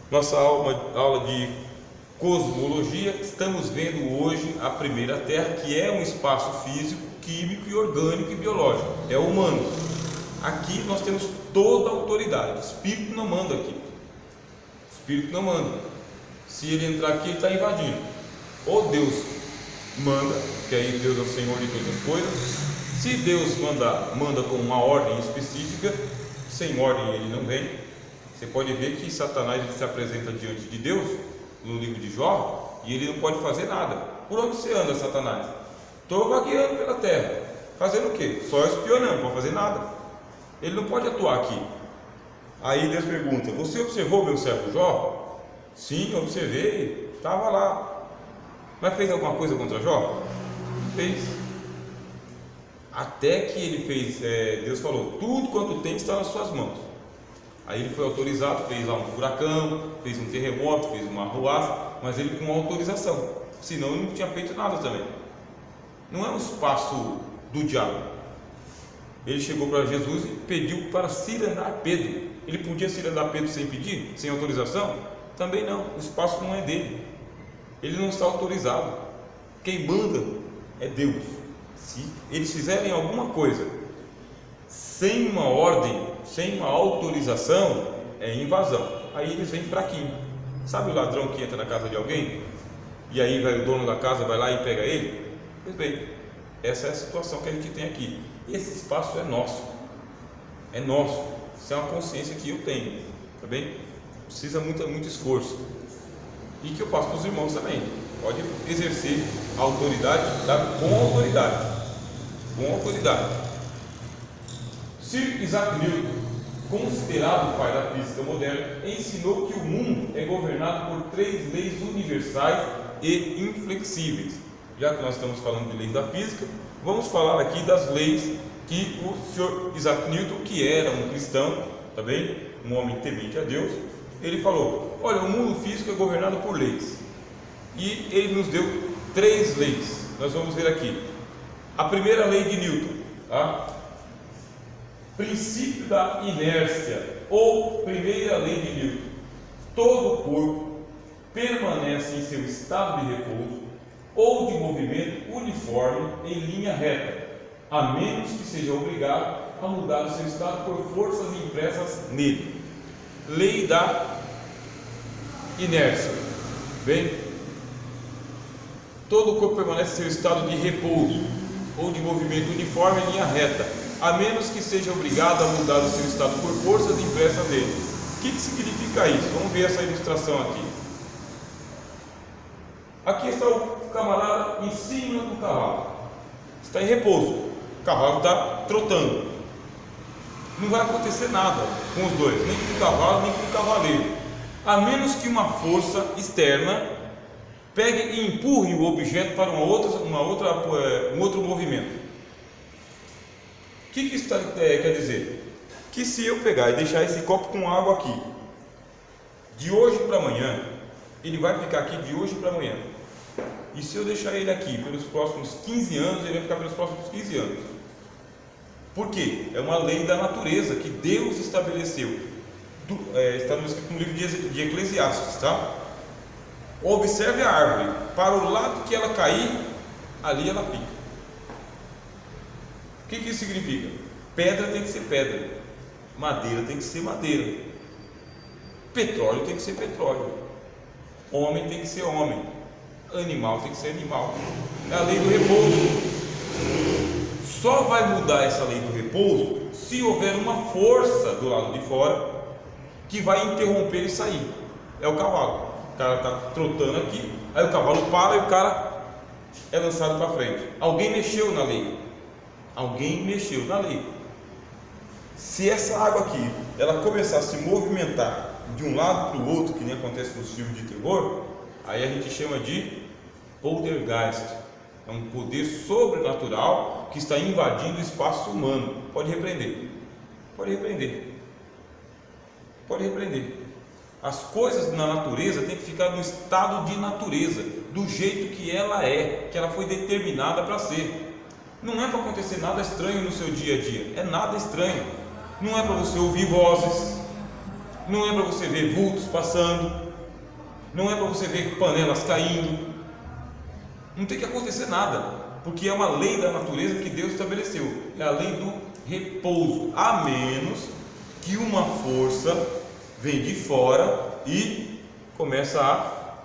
Nossa aula de cosmologia, estamos vendo hoje a primeira Terra, que é um espaço físico, químico e orgânico e biológico, é humano. Aqui nós temos toda a autoridade, o Espírito não manda aqui, o Espírito não manda. Se ele entrar aqui, ele está invadindo. Ou Deus manda, que aí Deus é o Senhor de todas as coisas. Se Deus manda com uma ordem específica, sem ordem ele não vem. Você pode ver que Satanás ele se apresenta diante de Deus no livro de Jó e ele não pode fazer nada. Por onde você anda, Satanás? Estou vagueando pela terra. Fazendo o quê? Só espionando, não pode fazer nada. Ele não pode atuar aqui. Aí Deus pergunta: você observou meu servo Jó? Sim, observei, estava lá. Mas fez alguma coisa contra Jó? Não fez. Até que ele fez, Deus falou: tudo quanto tem está nas suas mãos. Aí ele foi autorizado, fez lá um furacão, fez um terremoto, fez uma arruaça, mas ele com autorização, senão ele não tinha feito nada também. Não é um espaço do diabo. Ele chegou para Jesus e pediu para cirandar Pedro. Ele podia cirandar Pedro sem pedir, sem autorização? Também não, o espaço não é dele, ele não está autorizado. Quem manda é Deus. Se eles fizerem alguma coisa sem uma ordem, sem uma autorização, é invasão. Aí eles vêm fraquinho. Sabe o ladrão que entra na casa de alguém e aí vai o dono da casa, vai lá e pega ele? Pois bem, essa é a situação que a gente tem aqui. Esse espaço é nosso, é nosso. Isso é uma consciência que eu tenho, tá bem? Precisa muito esforço, e que eu passo para os irmãos também. Pode exercer a autoridade, com autoridade, com autoridade. Sir Isaac Newton, considerado o pai da física moderna, ensinou que o mundo é governado por 3 leis universais e inflexíveis. Já que nós estamos falando de leis da física, vamos falar aqui das leis que o Sr. Isaac Newton, que era um cristão, tá bem? Um homem temente a Deus, ele falou: olha, o mundo físico é governado por leis, e ele nos deu 3 leis. Nós vamos ver aqui. A primeira lei de Newton, tá? Princípio da inércia, ou primeira lei de Newton: todo corpo permanece em seu estado de repouso ou de movimento uniforme em linha reta, a menos que seja obrigado a mudar o seu estado por forças impressas nele. Lei da inércia. Bem, todo o corpo permanece em seu estado de repouso ou de movimento uniforme em linha reta, a menos que seja obrigado a mudar o seu estado por forças impressas nele. O que significa isso? Vamos ver essa ilustração aqui. Aqui está o camarada em cima do cavalo, está em repouso, o cavalo está trotando. Não vai acontecer nada com os dois, nem com o cavalo, nem com o cavaleiro, a menos que uma força externa pegue e empurre o objeto para um outro movimento. O que isso quer dizer? Que se eu pegar e deixar esse copo com água aqui, de hoje para amanhã, ele vai ficar aqui de hoje para amanhã. E se eu deixar ele aqui pelos próximos 15 anos, ele vai ficar pelos próximos 15 anos. Por quê? É uma lei da natureza que Deus estabeleceu. Está escrito no livro de Eclesiastes, tá? Observe a árvore, para o lado que ela cair, ali ela fica. O que isso significa? Pedra tem que ser pedra, madeira tem que ser madeira, petróleo tem que ser petróleo, homem tem que ser homem, animal tem que ser animal. É a lei do repouso. Só vai mudar essa lei do repouso se houver uma força do lado de fora que vai interromper e sair. É o cavalo. O cara está trotando aqui, aí o cavalo para e o cara é lançado para frente. Alguém mexeu na lei. Alguém mexeu na lei. Se essa água aqui ela começar a se movimentar de um lado para o outro, que nem acontece nos filmes de terror, aí a gente chama de poltergeist. É um poder sobrenatural que está invadindo o espaço humano. Pode repreender. Pode repreender. Pode repreender. As coisas na natureza têm que ficar no estado de natureza, do jeito que ela é, que ela foi determinada para ser. Não é para acontecer nada estranho no seu dia a dia. É nada estranho. Não é para você ouvir vozes. não é para você ver vultos passando, não é para você ver panelas caindo, não tem que acontecer nada, porque é uma lei da natureza que Deus estabeleceu, é a lei do repouso, a menos que uma força vem de fora e começa a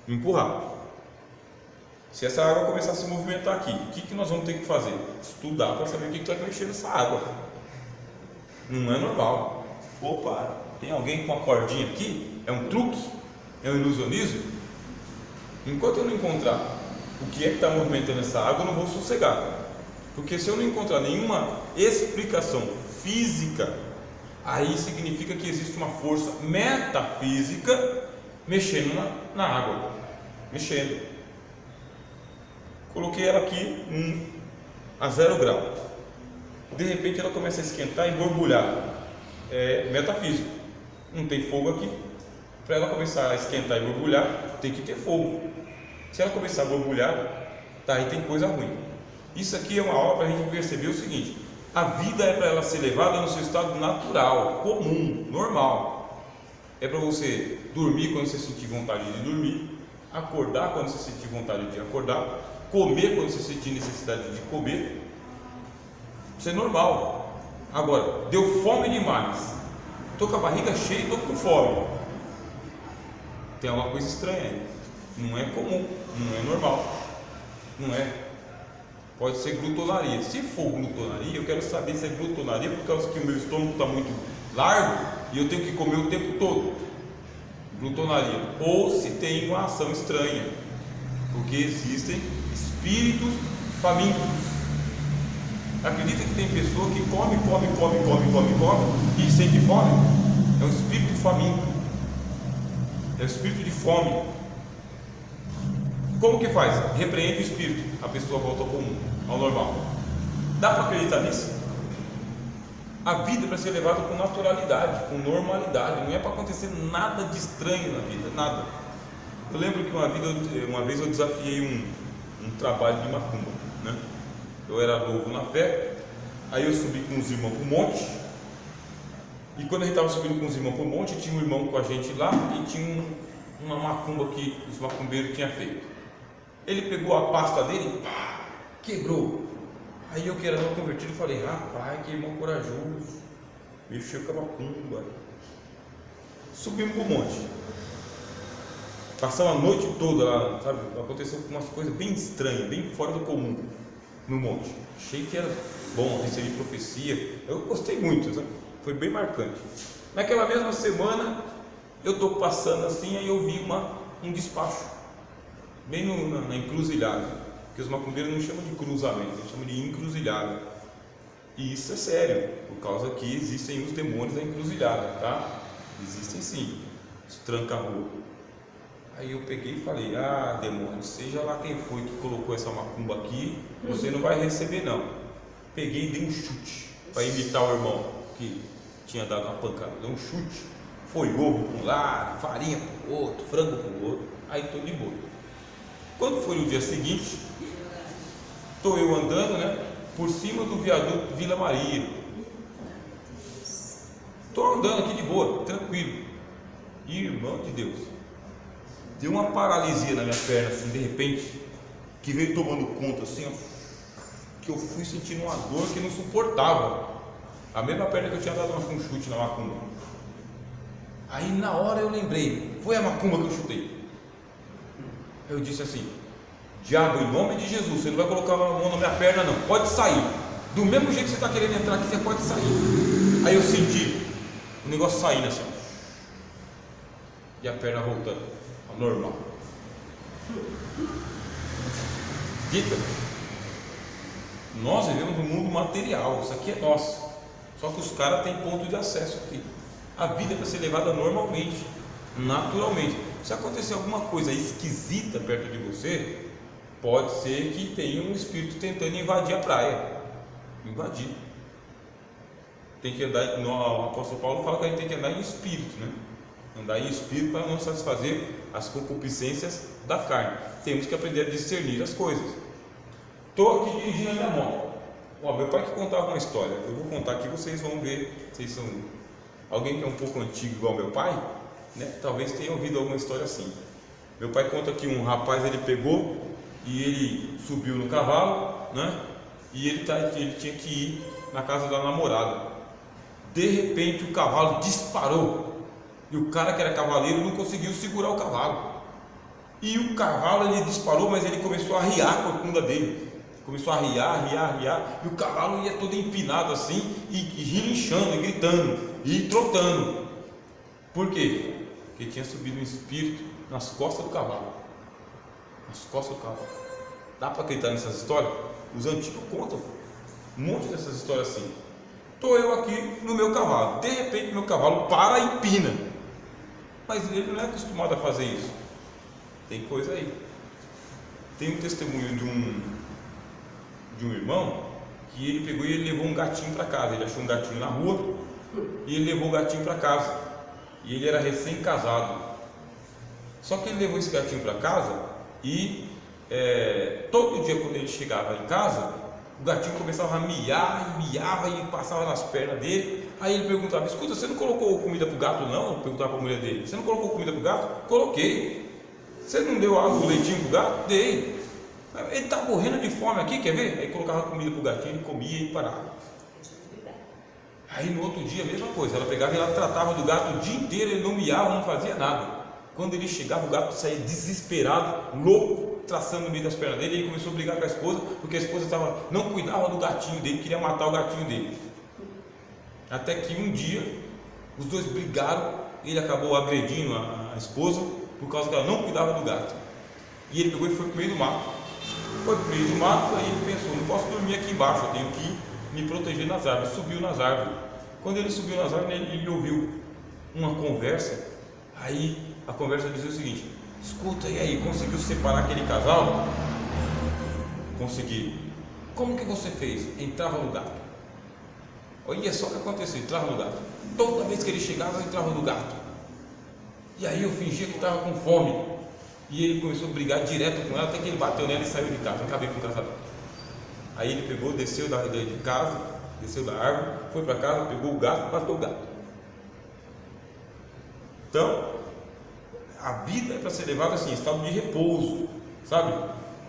empurrar. Se essa água começar a se movimentar aqui, o que nós vamos ter que fazer? Estudar para saber o que vai mexer nessa água. Não é normal. Opa, tem alguém com uma cordinha aqui? É um truque? É um ilusionismo? Enquanto eu não encontrar o que é que está movimentando essa água, eu não vou sossegar. Porque se eu não encontrar nenhuma explicação física, aí significa que existe uma força metafísica mexendo na água. Mexendo. Coloquei ela aqui a 0 grau. De repente ela começa a esquentar e borbulhar. É metafísico. Não tem fogo aqui. Para ela começar a esquentar e borbulhar, tem que ter fogo. Se ela começar a borbulhar, tá, aí tem coisa ruim. Isso aqui é uma aula para a gente perceber o seguinte: a vida é para ela ser levada no seu estado natural, comum, normal. É para você dormir quando você sentir vontade de dormir, acordar quando você sentir vontade de acordar, comer quando você sentir necessidade de comer. Isso é normal. Agora, deu fome demais, estou com a barriga cheia e estou com fome, tem alguma coisa estranha aí. Não é comum, não é normal, não é. Pode ser glutonaria. Se for glutonaria, eu quero saber se é glutonaria por causa que o meu estômago está muito largo e eu tenho que comer o tempo todo. Glutonaria. Ou se tem uma ação estranha, porque existem espíritos famintos. Acredita que tem pessoa que come e sente fome? É um espírito faminto, é o espírito de fome. Como que faz? Repreende o espírito, a pessoa volta ao comum, ao normal. Dá para acreditar nisso? A vida é para ser levada com naturalidade, com normalidade. Não é para acontecer nada de estranho na vida, nada. Eu lembro que uma vez eu desafiei um trabalho de macumba, né? Eu era novo na fé, aí eu subi com os irmãos para o monte. E quando a gente estava subindo com os irmãos para o monte, tinha um irmão com a gente lá e tinha uma macumba que os macumbeiros tinham feito. Ele pegou a pasta dele e pá, quebrou. Aí eu, que era não convertido, falei: rapaz, que irmão corajoso, mexeu com a macumba. Subimos para o monte, passamos a noite toda lá, sabe? Aconteceu umas coisas bem estranhas, bem fora do comum no monte. Achei que era bom, recebi profecia, eu gostei muito, sabe? Foi bem marcante. Naquela mesma semana eu estou passando assim, aí eu vi um despacho bem na encruzilhada, que os macumbeiros não chamam de cruzamento, eles chamam de encruzilhada. E isso é sério, por causa que existem os demônios da encruzilhada, tá? Existem sim, os tranca-rua. Aí eu peguei e falei: demônio, seja lá quem foi que colocou essa macumba aqui, você não vai receber não. Peguei e dei um chute para imitar o irmão que tinha dado uma pancada. Dei um chute, foi ovo para um lado, farinha para o outro, frango para o outro. Aí estou de boa. Quando foi no dia seguinte, estou eu andando, né, por cima do viaduto Vila Maria. Estou andando aqui de boa, tranquilo. Irmão de Deus, deu uma paralisia na minha perna, assim, de repente, que veio tomando conta, assim, ó, que eu fui sentindo uma dor que não suportava. A mesma perna que eu tinha dado um chute na macumba. Aí na hora eu lembrei, foi a macumba que eu chutei. Eu disse assim: diabo, em nome de Jesus, você não vai colocar a mão na minha perna não, pode sair. Do mesmo jeito que você está querendo entrar aqui, você pode sair. Aí eu senti o negócio saindo assim, e a perna voltando ao normal. Dica: nós vivemos num mundo material, isso aqui é nosso, só que os caras têm ponto de acesso aqui. A vida é para ser levada normalmente, naturalmente. Se acontecer alguma coisa esquisita perto de você, pode ser que tenha um espírito tentando invadir a praia. Invadir. Tem que andar, o apóstolo Paulo fala que a gente tem que andar em espírito, né? Andar em espírito para não satisfazer as concupiscências da carne. Temos que aprender a discernir as coisas. Estou aqui dirigindo a minha moto. Meu pai que contava uma história. Eu vou contar aqui, vocês vão ver. Vocês são Alguém que é um pouco antigo igual meu pai, né, talvez tenha ouvido alguma história assim. Meu pai conta que um rapaz ele pegou e ele subiu no cavalo, né, e ele tinha que ir na casa da namorada. De repente o cavalo disparou e o cara que era cavaleiro não conseguiu segurar o cavalo. E o cavalo ele disparou, mas ele começou a arriar com a corcunda dele. Começou a arriar, e o cavalo ia todo empinado assim, e relinchando, e gritando, e trotando. Por quê? Porque tinha subido um espírito nas costas do cavalo. Nas costas do cavalo. Dá para acreditar nessas histórias? Os antigos contam um monte dessas histórias assim. Estou eu aqui no meu cavalo, de repente meu cavalo para e empina. Mas ele não é acostumado a fazer isso. Tem coisa aí. Tem um testemunho de um irmão que ele pegou e ele levou um gatinho para casa. Ele achou um gatinho na rua e ele levou o gatinho para casa. E ele era recém-casado. Só que ele levou esse gatinho para casa e todo dia quando ele chegava em casa, o gatinho começava a miar, miava e passava nas pernas dele. Aí ele perguntava: escuta, você não colocou comida para o gato não? Perguntava para a mulher dele: você não colocou comida para o gato? Coloquei. Você não deu água, o leitinho para o gato? Dei. Ele está morrendo de fome aqui, quer ver? Aí colocava comida para o gatinho, ele comia e parava. Aí no outro dia a mesma coisa, ela pegava e ela tratava do gato o dia inteiro, ele não miava, não fazia nada. Quando ele chegava, o gato saía desesperado, louco, traçando no meio das pernas dele. E ele começou a brigar com a esposa, porque a esposa não cuidava do gatinho dele, queria matar o gatinho dele. Até que um dia os dois brigaram, ele acabou agredindo a esposa por causa que ela não cuidava do gato. E ele pegou e foi para o meio do mato. Foi para o meio do mato, aí ele pensou: não posso dormir aqui embaixo, eu tenho que me proteger nas árvores. Subiu nas árvores. Quando ele subiu nas árvores, ele ouviu uma conversa. Aí a conversa dizia o seguinte: escuta, e aí, conseguiu separar aquele casal? Consegui. Como que você fez? Entrava no gato. Olha só o que aconteceu, entrava no gato. Toda vez que ele chegava, eu entrava no gato. E aí eu fingia que estava com fome. E ele começou a brigar direto com ela, até que ele bateu nela e saiu de casa. Acabei com o casamento. Aí ele pegou, desceu de casa, desceu da árvore, foi para casa, pegou o gato, matou o gato. Então, a vida é para ser levada assim, em estado de repouso, sabe?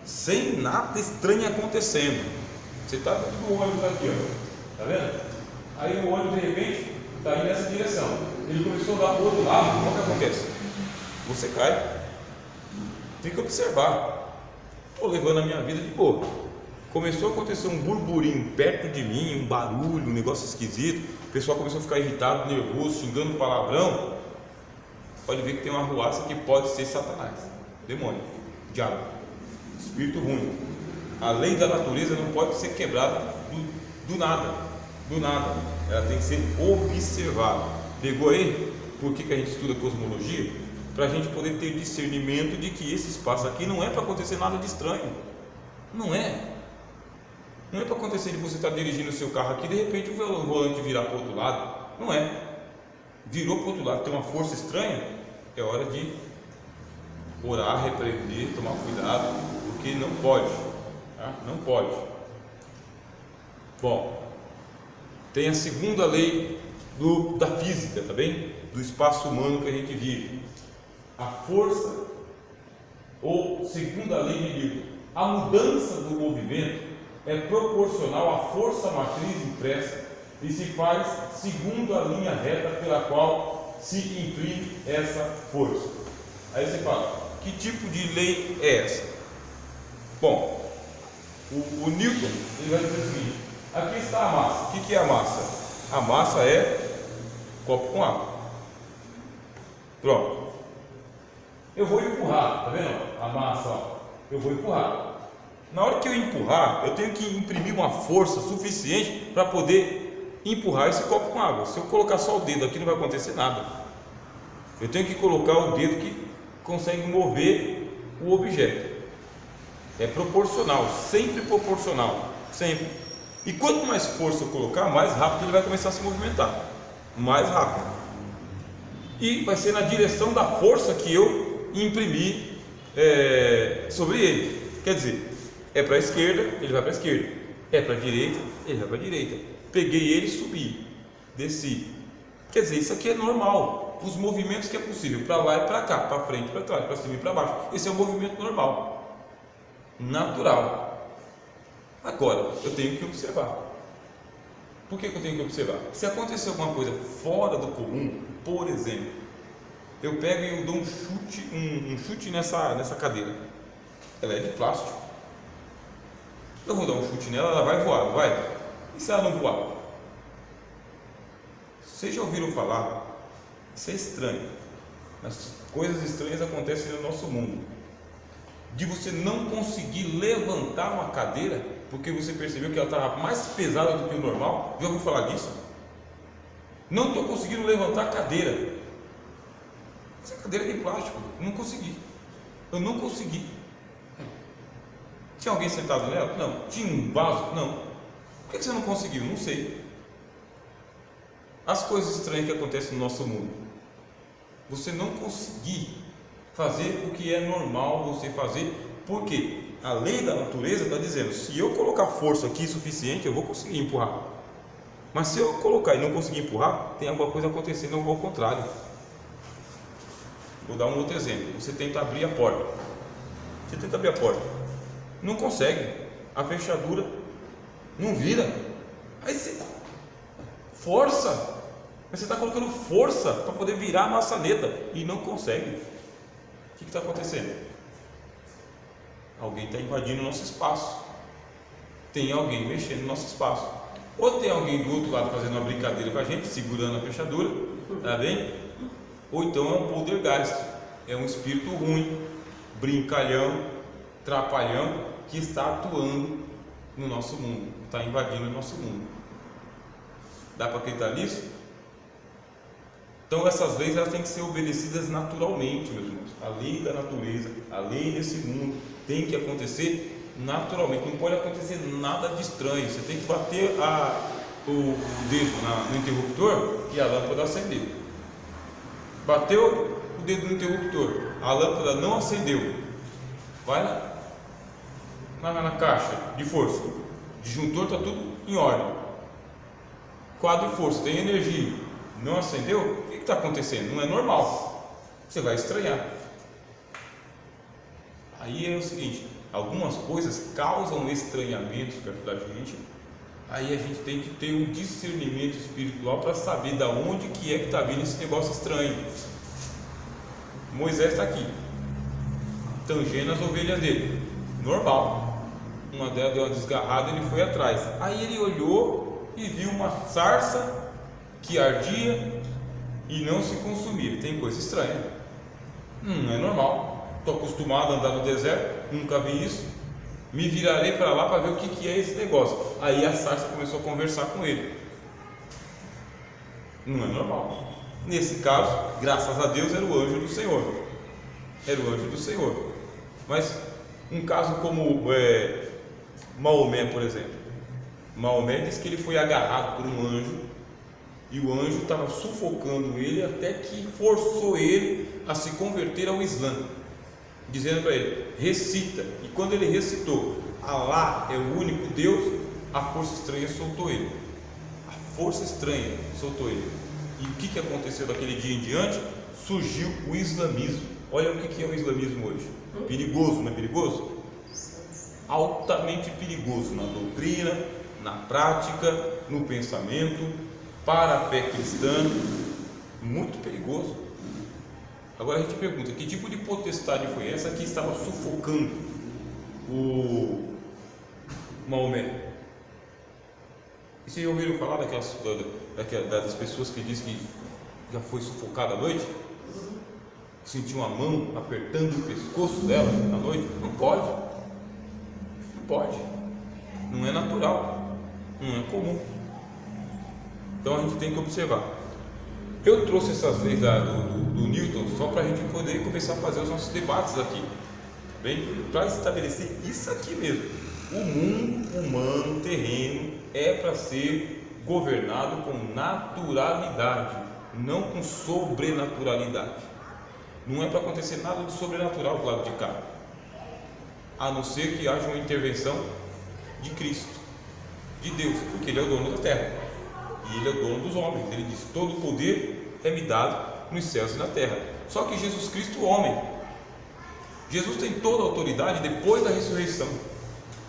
Sem nada estranho acontecendo. Você está com o ônibus aqui, ó, tá vendo? Aí o ônibus de repente está indo nessa direção. Ele começou a dar para o outro lado. O que acontece? Você cai. Tem que observar. Estou levando a minha vida de boa. Começou a acontecer um burburinho perto de mim, um barulho, um negócio esquisito. O pessoal começou a ficar irritado, nervoso, xingando palavrão. Pode ver que tem uma arruaça que pode ser Satanás, demônio, diabo, espírito ruim. A lei da natureza não pode ser quebrada do nada. Do nada. Ela tem que ser observada. Pegou aí? Por que a gente estuda cosmologia? Para a gente poder ter discernimento de que esse espaço aqui não é para acontecer nada de estranho. Não é. Não é para acontecer de você estar dirigindo o seu carro aqui e de repente o volante virar para o outro lado. Não é. Virou para o outro lado, tem uma força estranha, é hora de orar, repreender, tomar cuidado, porque não pode. Tá? Não pode. Bom, tem a segunda lei da física, tá bem? Do espaço humano que a gente vive. A força, ou segunda lei de Newton, a mudança do movimento é proporcional à força matriz impressa e se faz segundo a linha reta pela qual se imprime essa força. Aí você fala: que tipo de lei é essa? Bom, o Newton ele vai dizer o seguinte: aqui está a massa. O que é a massa? A massa é copo com água. Pronto. Eu vou empurrar, tá vendo? A massa, ó. Eu vou empurrar. Na hora que eu empurrar, eu tenho que imprimir uma força suficiente para poder empurrar esse copo com água. Se eu colocar só o dedo aqui, não vai acontecer nada. Eu tenho que colocar o dedo que consegue mover o objeto. É proporcional, sempre proporcional, sempre. E quanto mais força eu colocar, mais rápido ele vai começar a se movimentar. Mais rápido. E vai ser na direção da força que eu imprimir sobre ele. Quer dizer, é para a esquerda, ele vai para a esquerda. É para a direita, ele vai para a direita. Peguei ele, subi, desci. Quer dizer, isso aqui é normal. Os movimentos que é possível, para lá e para cá, para frente, para trás, para cima e para baixo. Esse é um movimento normal, natural. Agora, eu tenho que observar. Por que eu tenho que observar? Se acontecer alguma coisa fora do comum, por exemplo, eu pego e eu dou um chute nessa cadeira. Ela é de plástico. Eu vou dar um chute nela, ela vai voar, não vai? E se ela não voar? Vocês já ouviram falar? Isso é estranho, mas coisas estranhas acontecem no nosso mundo. De você não conseguir levantar uma cadeira porque você percebeu que ela estava mais pesada do que o normal. Já ouviu falar disso? Não estou conseguindo levantar a cadeira. Essa cadeira é de plástico. Não consegui. Eu não consegui. Tinha alguém sentado nela? Não. Tinha um vaso? Não. Por que você não conseguiu? Não sei. As coisas estranhas que acontecem no nosso mundo. Você não conseguir fazer o que é normal você fazer. Por quê? A lei da natureza está dizendo, se eu colocar força aqui suficiente, eu vou conseguir empurrar. Mas se eu colocar e não conseguir empurrar, tem alguma coisa acontecendo ao contrário. Vou dar um outro exemplo. Você tenta abrir a porta. Você tenta abrir a porta. Não consegue. A fechadura não vira. Aí você força. Mas você está colocando força para poder virar a maçaneta e não consegue. O que está acontecendo? Alguém está invadindo o nosso espaço. Tem alguém mexendo no nosso espaço. Ou tem alguém do outro lado fazendo uma brincadeira com a gente, segurando a fechadura, tá bem? Ou então é um poltergeist, é um espírito ruim, brincalhão, trapalhão, que está atuando no nosso mundo, está invadindo o nosso mundo. Dá para acreditar nisso? Então essas leis elas têm que ser obedecidas naturalmente, meus irmãos. A lei da natureza, a lei desse mundo tem que acontecer naturalmente. Não pode acontecer nada de estranho. Você tem que bater o dedo no interruptor e a lâmpada acendeu. Bateu o dedo no interruptor, a lâmpada não acendeu. Vai na caixa de força, disjuntor está tudo em ordem. Quadro de força, tem energia, não acendeu, o que está acontecendo? Não é normal, você vai estranhar. Aí é o seguinte, algumas coisas causam estranhamentos perto da gente. Aí a gente tem que ter um discernimento espiritual para saber da onde que é que está vindo esse negócio estranho. Moisés está aqui, tangendo as ovelhas dele, normal. Uma delas deu uma desgarrada, ele foi atrás. Aí ele olhou e viu uma sarça que ardia e não se consumia. Tem coisa estranha, não é normal. Estou acostumado a andar no deserto, nunca vi isso. Me virarei para lá para ver o que é esse negócio. Aí a sarça começou a conversar com ele. Não é normal. Nesse caso, graças a Deus, era o anjo do Senhor. Era o anjo do Senhor. Mas um caso como Maomé, por exemplo. Maomé diz que ele foi agarrado por um anjo e o anjo estava sufocando ele até que forçou ele a se converter ao Islã, dizendo para ele, recita. E quando ele recitou, Alá é o único Deus, a força estranha soltou ele. A força estranha soltou ele. E o que aconteceu daquele dia em diante? Surgiu o islamismo. Olha o que é o islamismo hoje. Perigoso, não é perigoso? Altamente perigoso na doutrina, na prática, no pensamento, para a fé cristã. Muito perigoso. Agora a gente pergunta, que tipo de potestade foi essa que estava sufocando o Maomé? E vocês já ouviram falar das pessoas que dizem que já foi sufocada à noite? Sentiu uma mão apertando o pescoço dela à noite? Não pode. Não pode. Não é natural. Não é comum. Então a gente tem que observar. Eu trouxe essas leis do Newton só para a gente poder começar a fazer os nossos debates aqui, tá bem? Para estabelecer isso aqui mesmo. O mundo humano, terreno, é para ser governado com naturalidade, não com sobrenaturalidade. Não é para acontecer nada de sobrenatural do lado de cá, a não ser que haja uma intervenção de Cristo, de Deus, porque Ele é o dono da terra. e Ele é o dono dos homens. Ele diz: todo o poder é me dado nos céus e na terra. Só que Jesus Cristo, homem, Jesus tem toda a autoridade depois da ressurreição.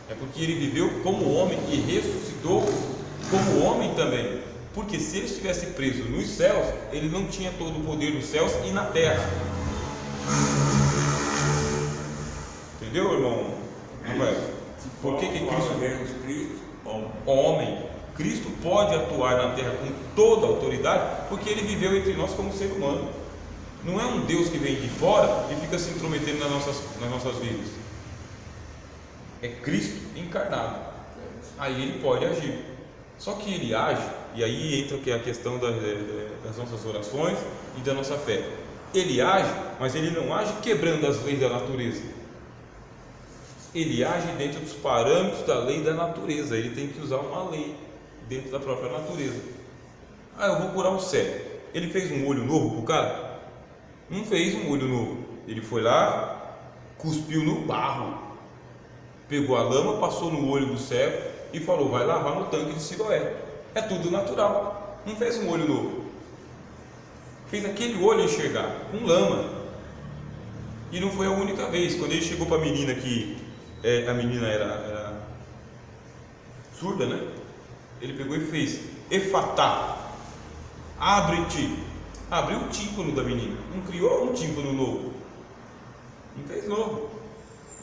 É porque Ele viveu como homem e ressuscitou como homem também. Porque se Ele estivesse preso nos céus, Ele não tinha todo o poder nos céus e na terra. Entendeu, irmão Rafael? Por que Cristo, homem, Cristo pode atuar na terra com toda a autoridade, porque Ele viveu entre nós como ser humano. Não é um Deus que vem de fora e fica se intrometendo nas nossas vidas. É Cristo encarnado. Aí Ele pode agir. Só que Ele age, e aí entra a questão das nossas orações e da nossa fé. Ele age, mas Ele não age quebrando as leis da natureza. Ele age dentro dos parâmetros da lei da natureza. Ele tem que usar uma lei dentro da própria natureza. Eu vou curar um cego. Ele fez um olho novo para o cara? Não fez um olho novo. Ele foi lá, cuspiu no barro, pegou a lama, passou no olho do cego e falou: vai lavar no tanque de Siloé. É tudo natural. Não fez um olho novo. Fez aquele olho enxergar com lama. E não foi a única vez. Quando ele chegou para a menina a menina era surda, né? Ele pegou e fez: Efatá, abre-te. Abriu o tímpano da menina. Não criou um tímpano novo. Não fez novo.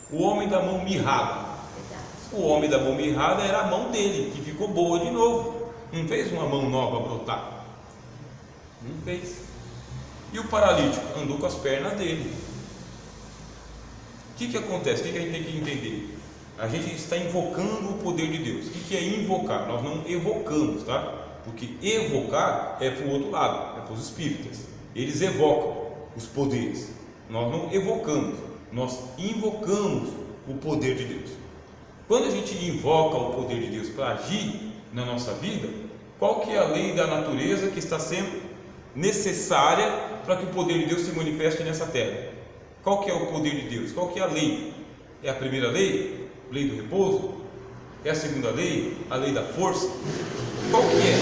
O homem da mão mirrada. O homem da mão mirrada era a mão dele, que ficou boa de novo. Não fez uma mão nova brotar. Não fez. E o paralítico andou com as pernas dele. O que acontece? O que a gente tem que entender? A gente está invocando o poder de Deus. O que é invocar? Nós não evocamos, tá? Porque evocar é para o outro lado, é para os espíritas. Eles evocam os poderes. Nós não evocamos, nós invocamos o poder de Deus. Quando a gente invoca o poder de Deus para agir na nossa vida, qual que é a lei da natureza que está sendo necessária para que o poder de Deus se manifeste nessa terra? Qual que é o poder de Deus? Qual que é a lei? É a primeira lei? Lei do repouso? É a segunda lei? A lei da força? Qual que é?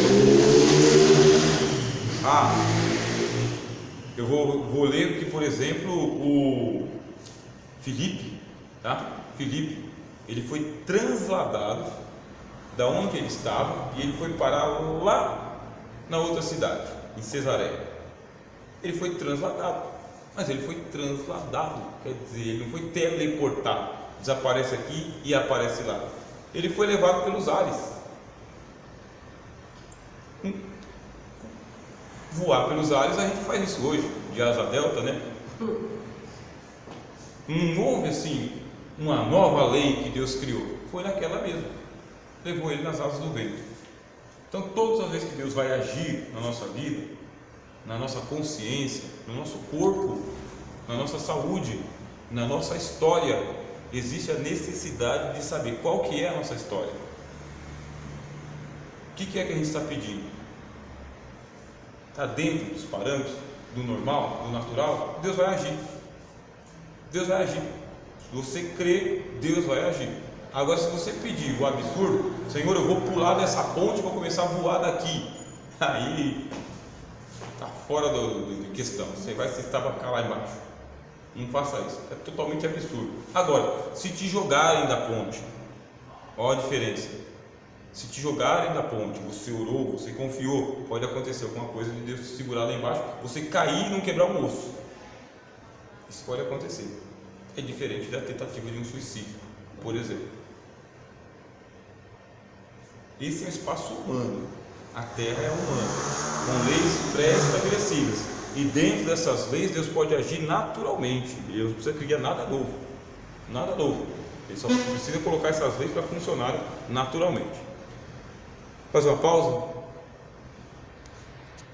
Eu vou ler aqui, por exemplo, o Filipe, tá? Filipe, ele foi transladado da onde ele estava e ele foi parar lá na outra cidade, em Cesareia. Ele foi transladado, mas ele foi transladado, quer dizer, ele não foi teleportado, desaparece aqui e aparece lá. Ele foi levado pelos ares. Voar pelos ares, a gente faz isso hoje, de asa delta, né? Não houve assim uma nova lei que Deus criou, foi naquela mesma, levou ele nas asas do vento. Então todas as vezes que Deus vai agir na nossa vida, na nossa consciência, no nosso corpo, na nossa saúde, na nossa história, existe a necessidade de saber qual que é a nossa história. O que é que a gente está pedindo? Está dentro dos parâmetros do normal, do natural? Deus vai agir. Deus vai agir. Se você crer, Deus vai agir. Agora, se você pedir o absurdo: Senhor, eu vou pular dessa ponte e vou começar a voar daqui, aí está fora de questão. Você vai se estabacar lá embaixo. Não faça isso, é totalmente absurdo. Agora, se te jogarem da ponte, olha a diferença. Se te jogarem da ponte, você orou, você confiou, pode acontecer alguma coisa de Deus te segurar lá embaixo, você cair e não quebrar um osso. Isso pode acontecer. É diferente da tentativa de um suicídio, por exemplo. Esse é um espaço humano. A Terra é humana, com leis pré-estabelecidas. E dentro dessas leis, Deus pode agir naturalmente. Deus não precisa criar nada novo. Nada novo. Ele só precisa colocar essas leis para funcionarem naturalmente. Faz uma pausa.